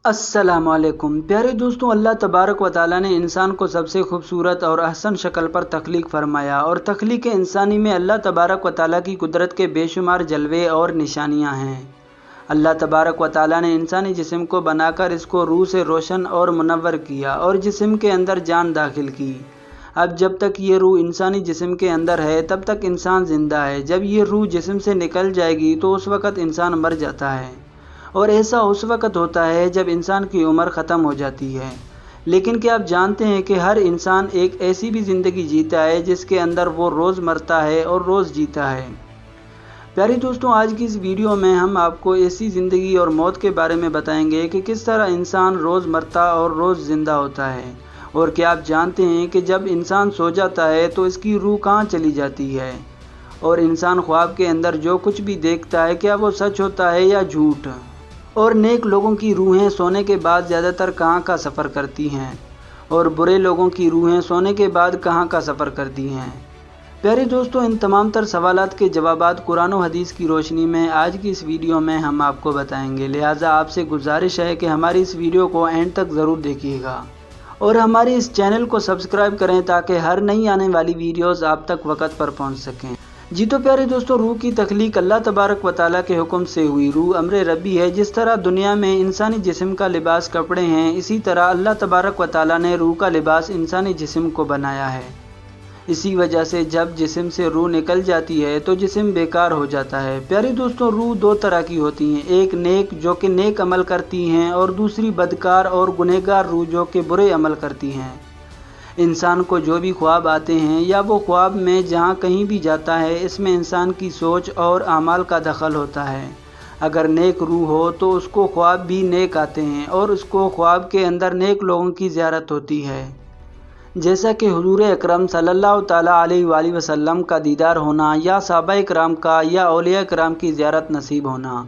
अस्सलामुअलैकुम प्यारे दोस्तों, अल्लाह तबारक व ताला ने इंसान को सबसे खूबसूरत और अहसन शक्ल पर तख्लीक फरमाया और तख्लीक इंसानी में अल्लाह तबारक व ताला की कुदरत के बेशुमार जलवे और निशानियां हैं। अल्लाह तबारक व ताला ने इंसानी जिस्म को बनाकर इसको रूह से रोशन और मुनव्वर किया और जिस्म के अंदर जान दाखिल की। अब जब तक ये रूह इंसानी जिस्म के अंदर है तब तक इंसान ज़िंदा है। जब ये रूह जिस्म से निकल जाएगी तो उस वक़्त इंसान मर जाता है और ऐसा उस वक़्त होता है जब इंसान की उम्र ख़त्म हो जाती है। लेकिन क्या आप जानते हैं कि हर इंसान एक ऐसी भी ज़िंदगी जीता है जिसके अंदर वो रोज़ मरता है और रोज़ जीता है। प्यारे दोस्तों, आज की इस वीडियो में हम आपको ऐसी ज़िंदगी और मौत के बारे में बताएंगे कि किस तरह इंसान रोज़ मरता और रोज़ ज़िंदा होता है। और क्या आप जानते हैं कि जब इंसान सो जाता है तो इसकी रूह कहाँ चली जाती है और इंसान ख्वाब के अंदर जो कुछ भी देखता है क्या वो सच होता है या झूठ। और नेक लोगों की रूहें सोने के बाद ज़्यादातर कहाँ का सफ़र करती हैं और बुरे लोगों की रूहें सोने के बाद कहाँ का सफ़र करती हैं। प्यारे दोस्तों, इन तमाम तर सवालात के जवाबात कुरान और हदीस की रोशनी में आज की इस वीडियो में हम आपको बताएंगे। लिहाजा आपसे गुजारिश है कि हमारी इस वीडियो को एंड तक ज़रूर देखिएगा और हमारे इस चैनल को सब्सक्राइब करें ताकि हर नई आने वाली वीडियोज़ आप तक वक़्त पर पहुँच सकें। जी तो प्यारे दोस्तों, रूह की तख्लीक अल्लाह तबारक व ताला के हुक्म से हुई। रूह अम्र रब्बी है। जिस तरह दुनिया में इंसानी जिस्म का लिबास कपड़े हैं, इसी तरह अल्लाह तबारक व ताला ने रूह का लिबास इंसानी जिस्म को बनाया है। इसी वजह से जब जिस्म से रूह निकल जाती है तो जिस्म बेकार हो जाता है। प्यारे दोस्तों, रूह दो तरह की होती हैं, एक नेक जो कि नेक अमल करती हैं और दूसरी बदकार और गुनहगार रूह जो कि बुरे अमल करती हैं। इंसान को जो भी ख्वाब आते हैं या वो ख्वाब में जहाँ कहीं भी जाता है, इसमें इंसान की सोच और आमाल का दखल होता है। अगर नेक रूह हो तो उसको ख्वाब भी नेक आते हैं और उसको ख्वाब के अंदर नेक लोगों की ज़ियारत होती है, जैसा कि हुजूर अकरम सल्लल्लाहु ताला अलैहि वसल्लम का दीदार होना या सहाबाए किराम का या औलिया किराम की ज़ियारत नसीब होना।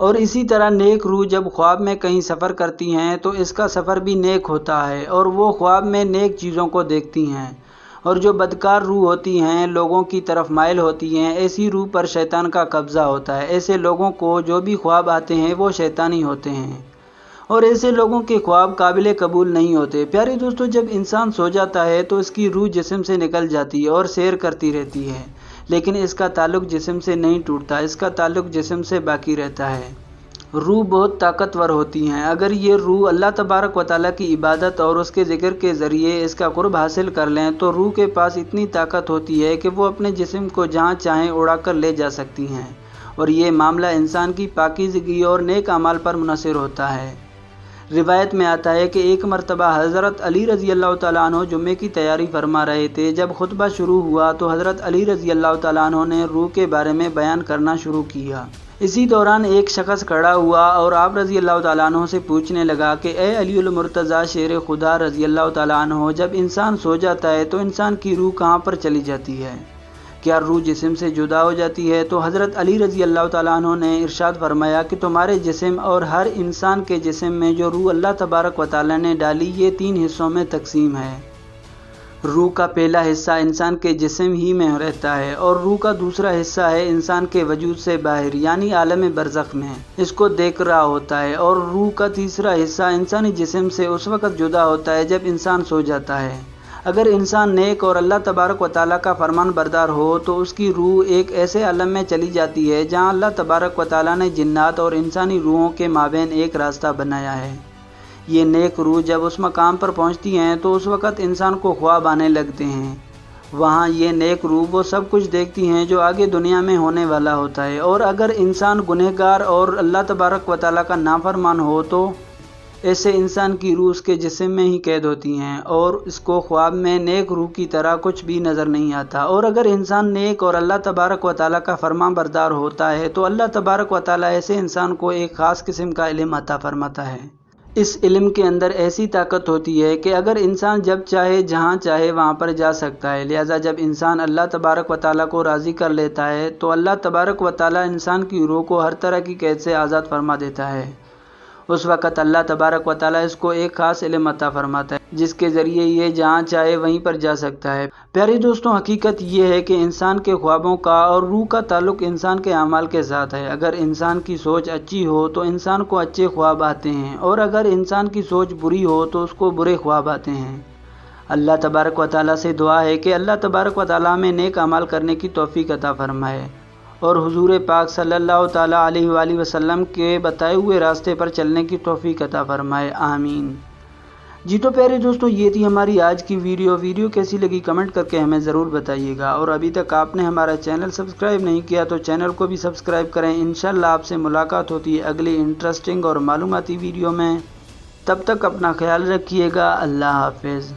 और इसी तरह नेक रूह जब ख्वाब में कहीं सफ़र करती हैं तो इसका सफ़र भी नेक होता है और वो ख्वाब में नेक चीज़ों को देखती हैं। और जो बदकार रूह होती हैं, लोगों की तरफ माइल होती हैं, ऐसी रूह पर शैतान का कब्ज़ा होता है। ऐसे लोगों को जो भी ख्वाब आते हैं वो शैतानी होते हैं और ऐसे लोगों के ख्वाब काबिल कबूल नहीं होते। प्यारे दोस्तों, जब इंसान सो जाता है तो इसकी रूह जिस्म से निकल जाती है और सैर करती रहती है, लेकिन इसका ताल्लुक़ जिस्म से नहीं टूटता, इसका ताल्लुक़ जिस्म से बाकी रहता है। रूह बहुत ताकतवर होती हैं। अगर ये रूह अल्लाह तबारक व ताला की इबादत और उसके ज़िक्र के ज़रिए इसका कुर्ब हासिल कर लें तो रूह के पास इतनी ताकत होती है कि वो अपने जिस्म को जहाँ चाहें उड़ा कर ले जा सकती हैं। और ये मामला इंसान की पाकीज़गी और नेक अमाल पर मुनहसर होता है। रिवायत में आता है कि एक मरतबा हज़रत अली रज़ी अल्लाह तआला अन्हु जुम्मे की तैयारी फरमा रहे थे। जब खुतबा शुरू हुआ तो हज़रत अली रज़ी अल्लाह तआला अन्हु ने रूह के बारे में बयान करना शुरू किया। इसी दौरान एक शख्स खड़ा हुआ और आप रज़ी अल्लाह तआला अन्हु से पूछने लगा कि ए अलीउल मुर्तज़ा शेर खुदा रज़ी अल्लाह तआला अन्हु, जब इंसान सो जाता है तो इंसान की रूह कहाँ पर चली जाती है? क्या रूह जिस्म से जुदा हो जाती है? तो हज़रत अली रज़ी अल्लाह तआला अन्हु ने इरशाद फरमाया कि तुम्हारे जिस्म और हर इंसान के जिस्म में जो रूह अल्लाह तबारक व ताला ने डाली ये 3 हिस्सों में तकसीम है। रूह का पहला हिस्सा इंसान के जिस्म ही में रहता है और रूह का दूसरा हिस्सा है इंसान के वजूद से बाहर यानी आलम बरज़ख में, इसको देख रहा होता है। और रूह का तीसरा हिस्सा इंसानी जिस्म से उस वक़्त जुदा होता है जब इंसान सो जाता है। अगर इंसान नेक और अल्लाह तबारक व ताला का फरमान बरदार हो तो उसकी रूह एक ऐसे आलम में चली जाती है जहाँ अल्लाह तबारक व ताला ने जिन्नात और इंसानी रूहों के माबैन एक रास्ता बनाया है। ये नेक रूह जब उस मकाम पर पहुँचती हैं तो उस वक़्त इंसान को ख्वाब आने लगते हैं। वहाँ ये नेक रूह वो सब कुछ देखती हैं जो आगे दुनिया में होने वाला होता है। और अगर इंसान गुनहगार और अल्लाह तबारक व ताला का नाफरमान हो तो ऐसे इंसान की रूह उसके जिस्म में ही कैद होती हैं और इसको ख्वाब में नेक रूह की तरह कुछ भी नज़र नहीं आता। और अगर इंसान नेक और अल्लाह तबारक व ताला का फरमान बरदार होता है तो अल्लाह तबारक व ताला ऐसे इंसान को एक ख़ास किस्म का इल्म अता फरमाता है। इस इल्म के अंदर ऐसी ताकत होती है कि अगर इंसान जब चाहे जहाँ चाहे वहाँ पर जा सकता है। लिहाजा जब इंसान अल्लाह तबारक व ताला को राज़ी कर लेता है तो अल्लाह तबारक व ताला इंसान की रूह को हर तरह की कैद से आज़ाद फरमा देता है। उस वक़्त अल्लाह तबारक व ताला इसको एक ख़ास इल्म अता फरमाता है जिसके ज़रिए ये जहाँ चाहे वहीं पर जा सकता है। प्यारे दोस्तों, हकीकत ये है कि इंसान के ख्वाबों का और रूह का ताल्लुक़ इंसान के अमाल के साथ है। अगर इंसान की सोच अच्छी हो तो इंसान को अच्छे ख्वाब आते हैं, और अगर इंसान की सोच बुरी हो तो उसको बुरे ख्वाब आते हैं। अल्लाह तबारक व तआला से दुआ है कि अल्लाह तबारक व तआला में नेक अमाल करने की तौफीक अता फरमाए और हुजूर पाक सल्लल्लाहु ताला अलैहि वसल्लम के बताए हुए रास्ते पर चलने की तौफीक अता फरमाए। आमीन। जी तो प्यारे दोस्तों, ये थी हमारी आज की वीडियो कैसी लगी कमेंट करके हमें ज़रूर बताइएगा, और अभी तक आपने हमारा चैनल सब्सक्राइब नहीं किया तो चैनल को भी सब्सक्राइब करें। इंशाल्लाह आपसे मुलाकात होती है अगली इंटरेस्टिंग और मालूमाती वीडियो में। तब तक अपना ख्याल रखिएगा। अल्लाह हाफिज़।